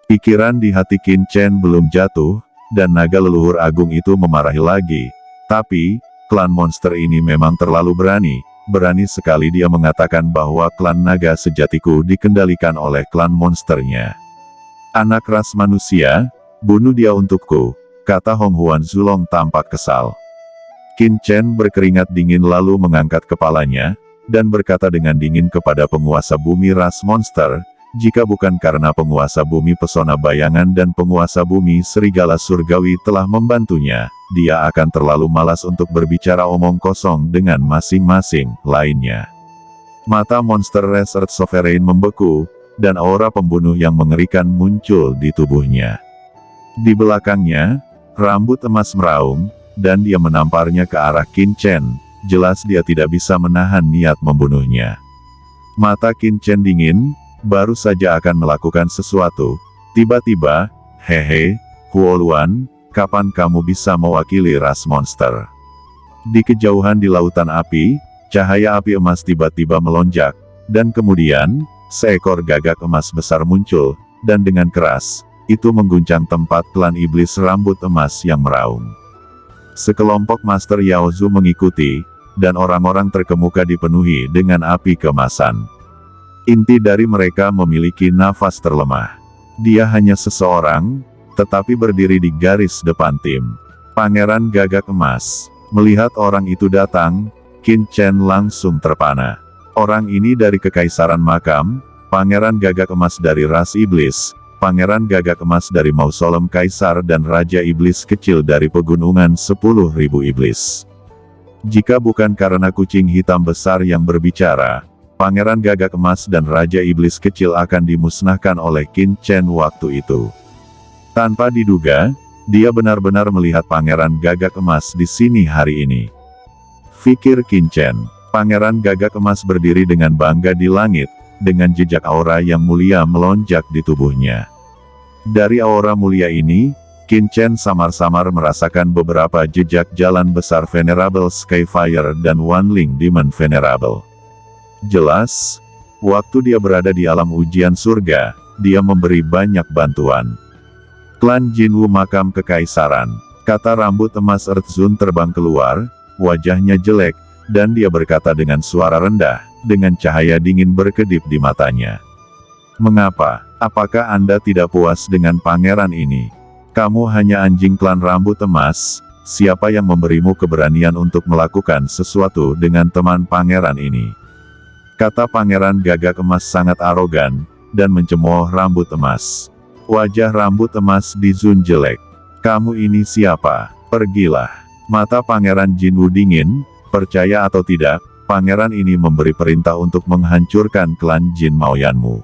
Pikiran di hati Qin Chen belum jatuh, dan naga leluhur agung itu memarahi lagi. Tapi, klan monster ini memang terlalu berani. Berani sekali dia mengatakan bahwa klan naga sejatiku dikendalikan oleh klan monsternya. Anak ras manusia, bunuh dia untukku, kata Hong Huan Zulong tampak kesal. Qin Chen berkeringat dingin lalu mengangkat kepalanya, dan berkata dengan dingin kepada penguasa bumi ras monster, jika bukan karena penguasa bumi pesona bayangan dan penguasa bumi serigala surgawi telah membantunya, dia akan terlalu malas untuk berbicara omong kosong dengan masing-masing lainnya. Mata monster Res Earth Sovereign membeku, dan aura pembunuh yang mengerikan muncul di tubuhnya. Di belakangnya, rambut emas meraung, dan dia menamparnya ke arah Qin Chen. Jelas dia tidak bisa menahan niat membunuhnya. Mata Qin Chen dingin, baru saja akan melakukan sesuatu. Tiba-tiba, hehe, Huo Luan, kapan kamu bisa mewakili ras monster? Di kejauhan di lautan api, cahaya api emas tiba-tiba melonjak, dan kemudian, seekor gagak emas besar muncul, dan dengan keras, itu mengguncang tempat klan iblis rambut emas yang meraung. Sekelompok Master Yaozu mengikuti, dan orang-orang terkemuka dipenuhi dengan api keemasan. Inti dari mereka memiliki nafas terlemah. Dia hanya seseorang, tetapi berdiri di garis depan tim. Pangeran Gagak Emas. Melihat orang itu datang, Qin Chen langsung terpana. Orang ini dari Kekaisaran Makam, Pangeran Gagak Emas dari ras iblis, Pangeran Gagak Emas dari Mausolem Kaisar dan Raja Iblis kecil dari Pegunungan 10.000 Iblis. Jika bukan karena kucing hitam besar yang berbicara, Pangeran Gagak Emas dan Raja Iblis kecil akan dimusnahkan oleh Qin Chen waktu itu. Tanpa diduga, dia benar-benar melihat Pangeran Gagak Emas di sini hari ini. Pikir Qin Chen, Pangeran Gagak Emas berdiri dengan bangga di langit, dengan jejak aura yang mulia melonjak di tubuhnya. Dari aura mulia ini, Qin Chen samar-samar merasakan beberapa jejak jalan besar Venerable Skyfire dan Wanling Demon Venerable. Jelas, waktu dia berada di alam ujian surga, dia memberi banyak bantuan. Klan Jinwu Makam Kekaisaran, kata rambut emas Earth Zone terbang keluar, wajahnya jelek, dan dia berkata dengan suara rendah, dengan cahaya dingin berkedip di matanya. Mengapa? Apakah Anda tidak puas dengan pangeran ini? Kamu hanya anjing klan rambut emas, siapa yang memberimu keberanian untuk melakukan sesuatu dengan teman pangeran ini? Kata Pangeran Gagak Emas sangat arogan, dan mencemooh rambut emas. Wajah rambut emas di Zun jelek. Kamu ini siapa? Pergilah. Mata Pangeran Jinwu dingin, percaya atau tidak, pangeran ini memberi perintah untuk menghancurkan klan Jin Maoyanmu.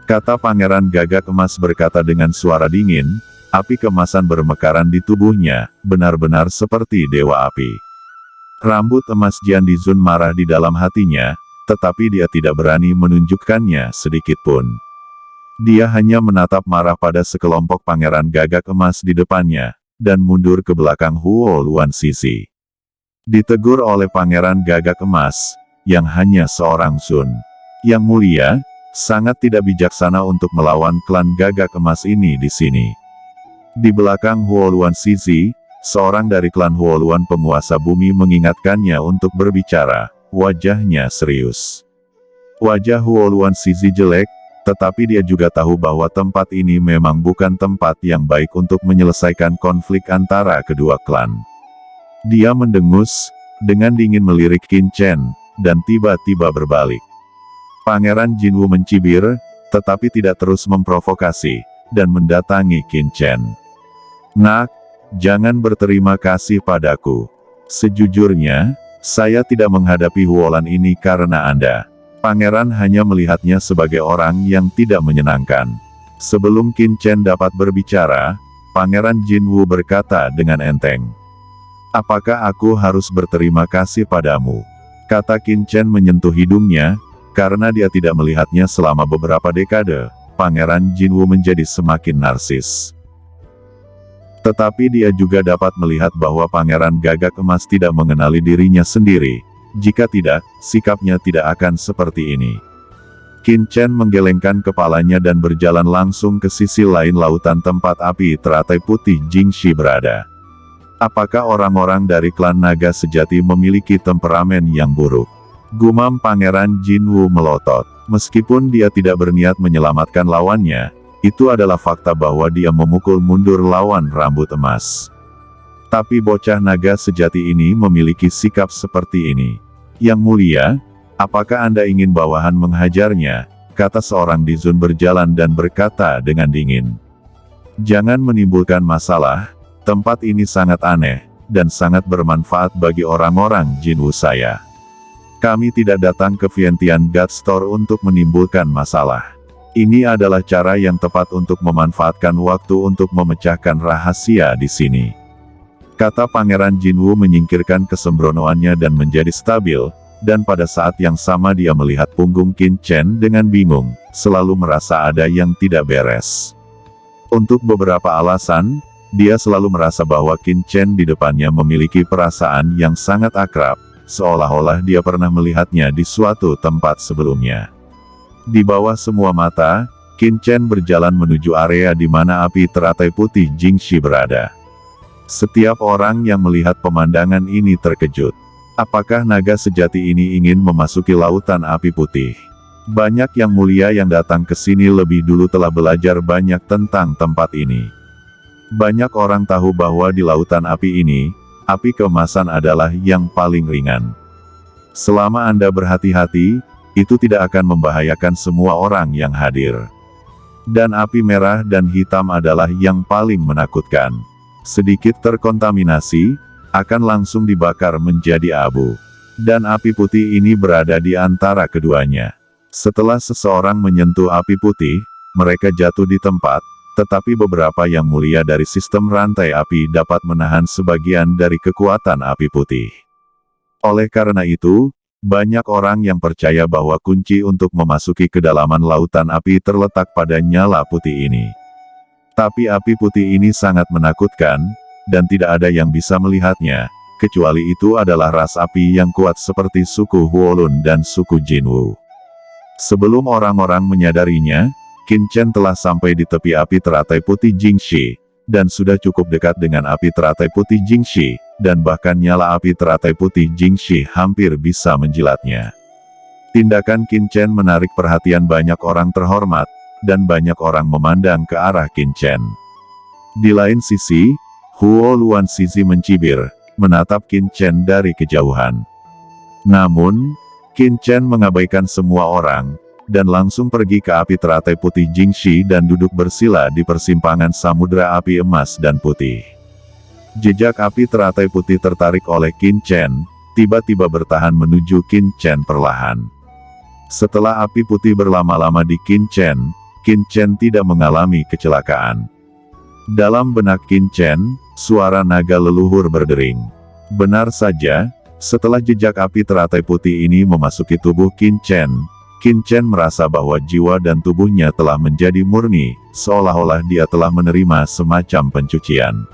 Kata Pangeran Gagak Emas berkata dengan suara dingin, api keemasan bermekaran di tubuhnya, benar-benar seperti dewa api. Rambut emas Jian Dizun marah di dalam hatinya, tetapi dia tidak berani menunjukkannya sedikitpun. Dia hanya menatap marah pada sekelompok Pangeran Gagak Emas di depannya, dan mundur ke belakang Huo Luan Sisi. Ditegur oleh Pangeran Gagak Emas, yang hanya seorang Sun. Yang mulia, sangat tidak bijaksana untuk melawan klan Gagak Emas ini di sini. Di belakang Huo Luan Sisi, seorang dari klan Huo Luan penguasa bumi mengingatkannya untuk berbicara. Wajahnya serius. Wajah Huo Luan Sisi jelek, tetapi dia juga tahu bahwa tempat ini memang bukan tempat yang baik untuk menyelesaikan konflik antara kedua klan. Dia mendengus, dengan dingin melirik Qin Chen, dan tiba-tiba berbalik. Pangeran Jinwu mencibir, tetapi tidak terus memprovokasi, dan mendatangi Qin Chen. Nak, jangan berterima kasih padaku. Sejujurnya, saya tidak menghadapi Huolan ini karena Anda. Pangeran hanya melihatnya sebagai orang yang tidak menyenangkan. Sebelum Qin Chen dapat berbicara, Pangeran Jinwu berkata dengan enteng. Apakah aku harus berterima kasih padamu? Kata Qin Chen menyentuh hidungnya, karena dia tidak melihatnya selama beberapa dekade, Pangeran Jinwu menjadi semakin narsis. Tetapi dia juga dapat melihat bahwa Pangeran Gagak Emas tidak mengenali dirinya sendiri. Jika tidak, sikapnya tidak akan seperti ini. Qin Chen menggelengkan kepalanya dan berjalan langsung ke sisi lain lautan tempat api teratai putih Jingxi berada. Apakah orang-orang dari klan naga sejati memiliki temperamen yang buruk? Gumam Pangeran Jinwu melotot. Meskipun dia tidak berniat menyelamatkan lawannya, itu adalah fakta bahwa dia memukul mundur lawan rambut emas. Tapi bocah naga sejati ini memiliki sikap seperti ini. Yang mulia, apakah Anda ingin bawahan menghajarnya? Kata seorang Dizun berjalan dan berkata dengan dingin. Jangan menimbulkan masalah, tempat ini sangat aneh, dan sangat bermanfaat bagi orang-orang Jinwu saya. Kami tidak datang ke Vientiane God Store untuk menimbulkan masalah. Ini adalah cara yang tepat untuk memanfaatkan waktu untuk memecahkan rahasia di sini. Kata Pangeran Jinwu menyingkirkan kesembronoannya dan menjadi stabil. Dan pada saat yang sama dia melihat punggung Qin Chen dengan bingung, selalu merasa ada yang tidak beres. Untuk beberapa alasan, dia selalu merasa bahwa Qin Chen di depannya memiliki perasaan yang sangat akrab, seolah-olah dia pernah melihatnya di suatu tempat sebelumnya. Di bawah semua mata, Qin Chen berjalan menuju area di mana api teratai putih Jingxi berada. Setiap orang yang melihat pemandangan ini terkejut. Apakah naga sejati ini ingin memasuki lautan api putih? Banyak yang mulia yang datang ke sini lebih dulu telah belajar banyak tentang tempat ini. Banyak orang tahu bahwa di lautan api ini, api keemasan adalah yang paling ringan. Selama Anda berhati-hati, itu tidak akan membahayakan semua orang yang hadir. Dan api merah dan hitam adalah yang paling menakutkan. Sedikit terkontaminasi, akan langsung dibakar menjadi abu. Dan api putih ini berada di antara keduanya. Setelah seseorang menyentuh api putih, mereka jatuh di tempat, tetapi beberapa yang mulia dari sistem rantai api dapat menahan sebagian dari kekuatan api putih. Oleh karena itu, banyak orang yang percaya bahwa kunci untuk memasuki kedalaman lautan api terletak pada nyala putih ini. Tapi api putih ini sangat menakutkan, dan tidak ada yang bisa melihatnya, kecuali itu adalah ras api yang kuat seperti suku Huolun dan suku Jinwu. Sebelum orang-orang menyadarinya, Qin Chen telah sampai di tepi api teratai putih Jingxi, dan sudah cukup dekat dengan api teratai putih Jingxi, dan bahkan nyala api teratai putih Jingxi hampir bisa menjilatnya. Tindakan Qin Chen menarik perhatian banyak orang terhormat, dan banyak orang memandang ke arah Qin Chen. Di lain sisi, Huo Luan Shizi mencibir, menatap Qin Chen dari kejauhan. Namun, Qin Chen mengabaikan semua orang, dan langsung pergi ke api teratai putih Jingxi dan duduk bersila di persimpangan samudra api emas dan putih. Jejak api teratai putih tertarik oleh Qin Chen, tiba-tiba bertahan menuju Qin Chen perlahan. Setelah api putih berlama-lama di Qin Chen tidak mengalami kecelakaan. Dalam benak Qin Chen, suara naga leluhur berdering. Benar saja, setelah jejak api teratai putih ini memasuki tubuh Qin Chen merasa bahwa jiwa dan tubuhnya telah menjadi murni, seolah-olah dia telah menerima semacam pencucian.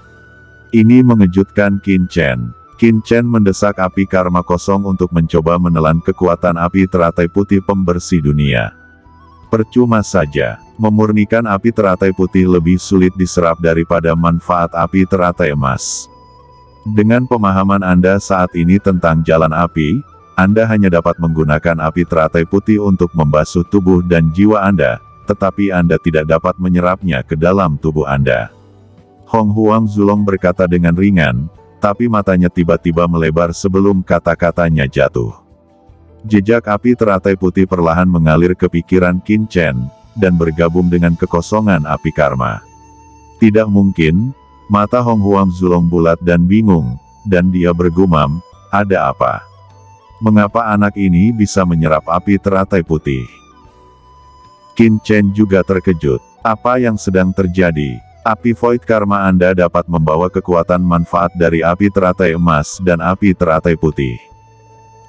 Ini mengejutkan Qin Chen. Qin Chen mendesak api karma kosong untuk mencoba menelan kekuatan api teratai putih pembersih dunia. Percuma saja, memurnikan api teratai putih lebih sulit diserap daripada manfaat api teratai emas. Dengan pemahaman Anda saat ini tentang jalan api, Anda hanya dapat menggunakan api teratai putih untuk membasuh tubuh dan jiwa Anda, tetapi Anda tidak dapat menyerapnya ke dalam tubuh Anda. Hong Huang Zulong berkata dengan ringan, tapi matanya tiba-tiba melebar sebelum kata-katanya jatuh. Jejak api teratai putih perlahan mengalir ke pikiran Qin Chen, dan bergabung dengan kekosongan api karma. Tidak mungkin, mata Hong Huang Zulong bulat dan bingung, dan dia bergumam, ada apa? Mengapa anak ini bisa menyerap api teratai putih? Qin Chen juga terkejut. Apa yang sedang terjadi? Api Void Karma Anda dapat membawa kekuatan manfaat dari api teratai emas dan api teratai putih.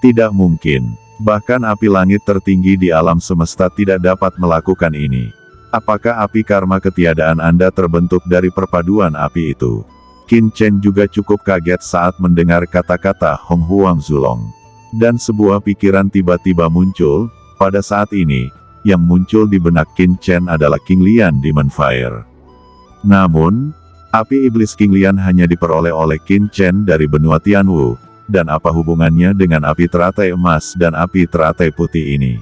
Tidak mungkin. Bahkan api langit tertinggi di alam semesta tidak dapat melakukan ini. Apakah api karma ketiadaan Anda terbentuk dari perpaduan api itu? Qin Chen juga cukup kaget saat mendengar kata-kata Hong Huang Zulong. Dan sebuah pikiran tiba-tiba muncul, pada saat ini, yang muncul di benak Qin Chen adalah King Lian Demon Fire. Namun, api iblis King Lian hanya diperoleh oleh Qin Chen dari benua Tianwu, dan apa hubungannya dengan api teratai emas dan api teratai putih ini?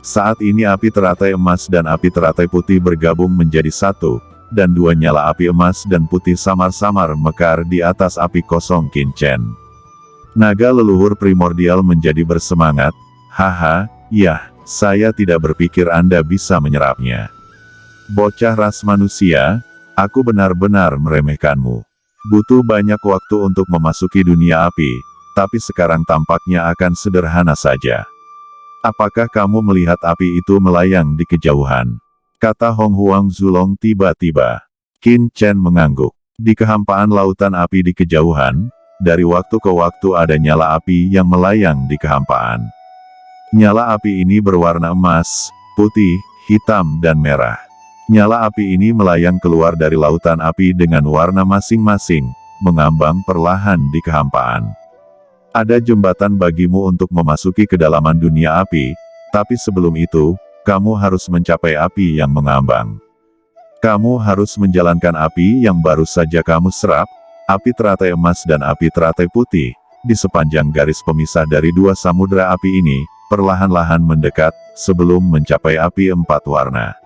Saat ini api teratai emas dan api teratai putih bergabung menjadi satu, dan dua nyala api emas dan putih samar-samar mekar di atas api kosong Qin Chen. Naga leluhur primordial menjadi bersemangat, haha, yah, saya tidak berpikir Anda bisa menyerapnya. Bocah ras manusia, aku benar-benar meremehkanmu. Butuh banyak waktu untuk memasuki dunia api, tapi sekarang tampaknya akan sederhana saja. Apakah kamu melihat api itu melayang di kejauhan? Kata Hong Huang Zulong tiba-tiba. Qin Chen mengangguk. Di kehampaan lautan api di kejauhan, dari waktu ke waktu ada nyala api yang melayang di kehampaan. Nyala api ini berwarna emas, putih, hitam dan merah. Nyala api ini melayang keluar dari lautan api dengan warna masing-masing, mengambang perlahan di kehampaan. Ada jembatan bagimu untuk memasuki kedalaman dunia api, tapi sebelum itu, kamu harus mencapai api yang mengambang. Kamu harus menjalankan api yang baru saja kamu serap, api teratai emas dan api teratai putih, di sepanjang garis pemisah dari dua samudera api ini, perlahan-lahan mendekat, sebelum mencapai api 4 warna.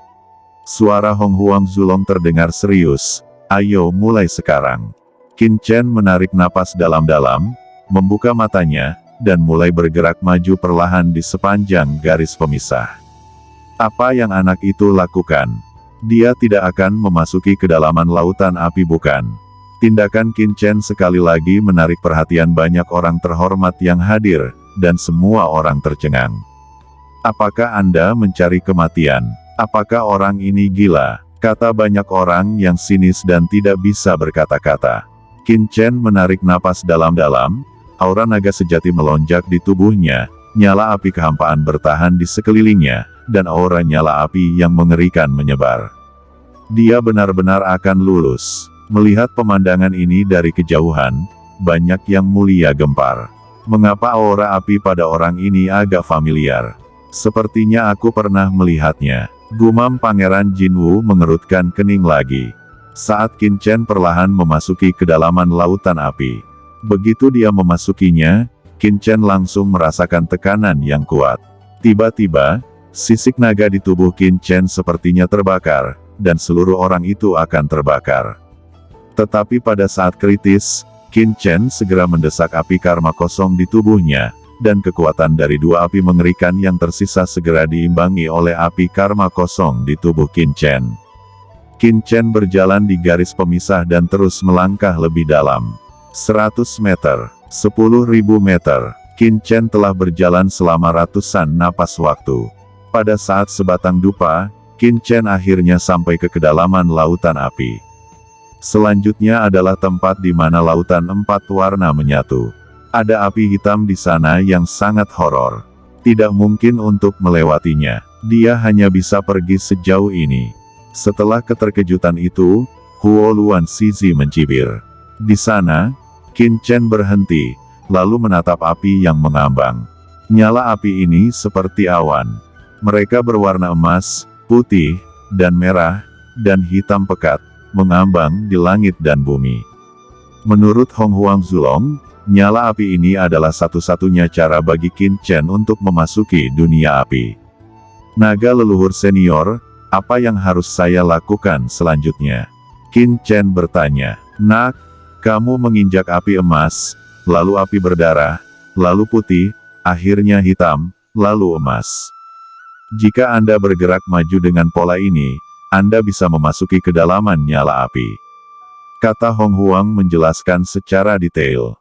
Suara Hong Huang Zulong terdengar serius, ayo mulai sekarang. Qin Chen menarik napas dalam-dalam, membuka matanya, dan mulai bergerak maju perlahan di sepanjang garis pemisah. Apa yang anak itu lakukan? Dia tidak akan memasuki kedalaman lautan api bukan? Tindakan Qin Chen sekali lagi menarik perhatian banyak orang terhormat yang hadir, dan semua orang tercengang. Apakah Anda mencari kematian? Apakah orang ini gila? Kata banyak orang yang sinis dan tidak bisa berkata-kata. Qin Chen menarik napas dalam-dalam, aura naga sejati melonjak di tubuhnya, nyala api kehampaan bertahan di sekelilingnya, dan aura nyala api yang mengerikan menyebar. Dia benar-benar akan lulus. Melihat pemandangan ini dari kejauhan, banyak yang mulia gempar. Mengapa aura api pada orang ini agak familiar? Sepertinya aku pernah melihatnya. Gumam Pangeran Jinwu mengerutkan kening lagi. Saat Qin Chen perlahan memasuki kedalaman lautan api. Begitu dia memasukinya, Qin Chen langsung merasakan tekanan yang kuat. Tiba-tiba, sisik naga di tubuh Qin Chen sepertinya terbakar, dan seluruh orang itu akan terbakar. Tetapi pada saat kritis, Qin Chen segera mendesak api karma kosong di tubuhnya, dan kekuatan dari dua api mengerikan yang tersisa segera diimbangi oleh api karma kosong di tubuh Qin Chen. Qin Chen berjalan di garis pemisah dan terus melangkah lebih dalam. 100 meter, 10.000 meter, Qin Chen telah berjalan selama ratusan napas waktu. Pada saat sebatang dupa, Qin Chen akhirnya sampai ke kedalaman lautan api. Selanjutnya adalah tempat di mana lautan 4 warna menyatu. Ada api hitam di sana yang sangat horor. Tidak mungkin untuk melewatinya. Dia hanya bisa pergi sejauh ini. Setelah keterkejutan itu, Huo Luan Shizi mencibir. Di sana, Qin Chen berhenti, lalu menatap api yang mengambang. Nyala api ini seperti awan. Mereka berwarna emas, putih, dan merah, dan hitam pekat, mengambang di langit dan bumi. Menurut Hong Huang Zulong, nyala api ini adalah satu-satunya cara bagi Qin Chen untuk memasuki dunia api. Naga leluhur senior, apa yang harus saya lakukan selanjutnya? Qin Chen bertanya. Nak, kamu menginjak api emas, lalu api berdarah, lalu putih, akhirnya hitam, lalu emas. Jika Anda bergerak maju dengan pola ini, Anda bisa memasuki kedalaman nyala api. Kata Hong Huang menjelaskan secara detail.